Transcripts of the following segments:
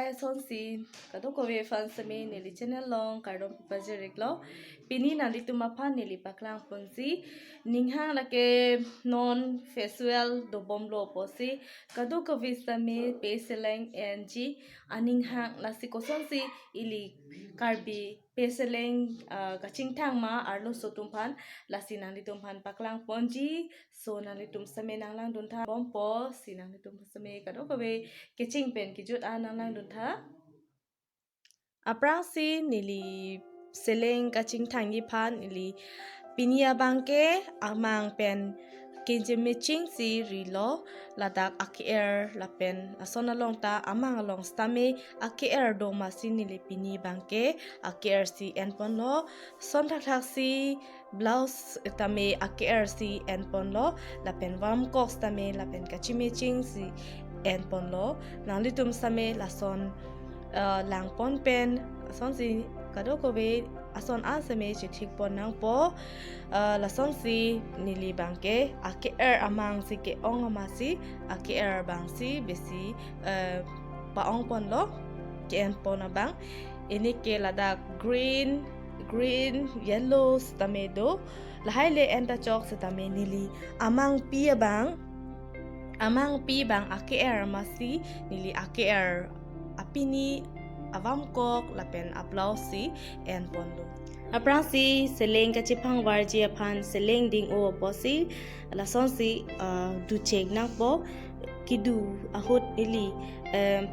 Pe Seleng kadoko we fan same nili channel long kardom pajerik lo pini nali tumapha nili paklang ponsi ninghang lake non festival do bomlo posi kadoko we same Pe Seleng nangji aninghang lasi kosonsi ili Karbi Pe Seleng ka chingthang ma arlo sotumphan lasi nali tumphan paklang ponji so nali tum same nanglang duntha bompo sinang tum same kadoko we kitching pen kijut ananglang duntha aprang si nili seleng ka chingthang gi phan nili pinia bangke amang pen kinjime ching si rilo ladak akier lapen asona long ta amang along stame akier do masi nili pini bangke akier si enpon lo son thak thak si blouse tame akier si enpon lo lapen warm cox tame lapen kachime ching si enpon lo nangli tum same lason langpon pen son si kadoko we ason asame chitik pon nang po lason si nili bangke ake amang si ke ong amasi ake bang si besi paong pon lo ke en pon abang ini ke ladak green yellow stamedo lahai le enta chok setame nili amang pi bang ake masi nili ake apini avam kok lapen aplausi en pondo aprang si seleng ka chipang warji aphan seleng ding o posi lason si du chek nang po kidu ahut ili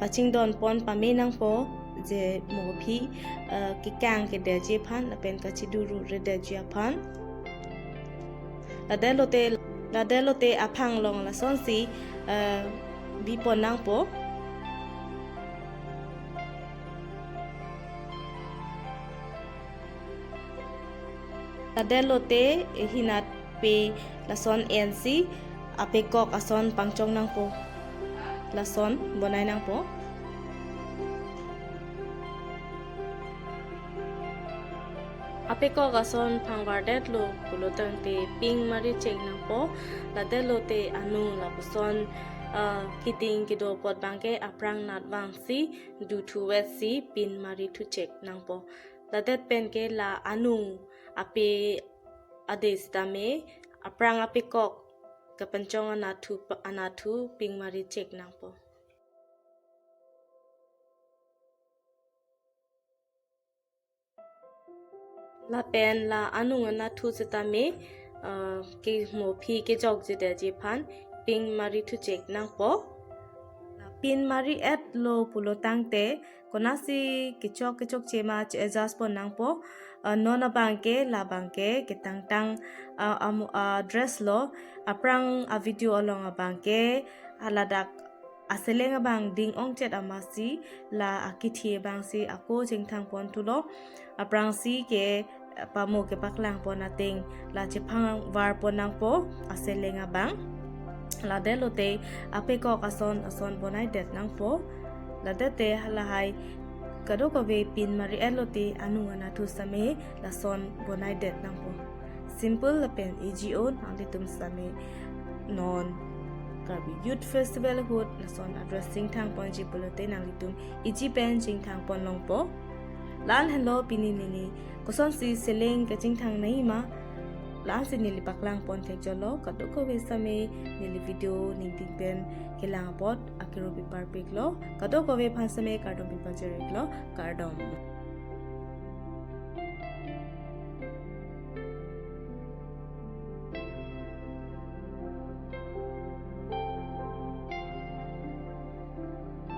paching don pon pamenang po je mo phi kikang ke de je phan lapen ka chiduru re de je aphan ladelote aphang long lason si bi pon nang po ladelote hinat pe lason NC ape kok ason pangchong nang po lason bonai nang po ape kok ason pangwardet lo kulotang te ping mari chek nang po ladelote anu lapuson kiting kido pot bangke aprang nat wangsi du tu wesi pin mari tu chek nang po ladet pen ke la anu ape ades tame aprang ape kok kapanchong anatu ping mari chek nang po la pen la anu anatu setame ke mo phi ke jok jide je phan ping mari tu chek nang po pin mari at lo pulo tangte konasi kichok chema adjust pon nang po nona bangke la bangke kitang tang dress lo aprang a video along a bangke aladak aseleng abang ding ong chet amasi la akithi bang si ako chingthang pon tulo aprang si ke pamo ke paklang pon ating la chiphang war pon nang po aseleng abang ladelote ape ko ason bonai det nang po ladete halahai kadoko we pin mari elote anu ana thu same lason bonai det nang po simple lapen EGO nang litum same non Karbi Youth Festival hut lason addressing thang ponji pulote nang litum EG pen jing thang pon long po lan hello pini nini kosonsi seleng ka jing thang nai ma lan si nili paklang pon tek jolo kadoko we same nili video ning ting pen kelang pot akiro pi parpik lo kadoko we phan same kardom pi pajerik lo kardom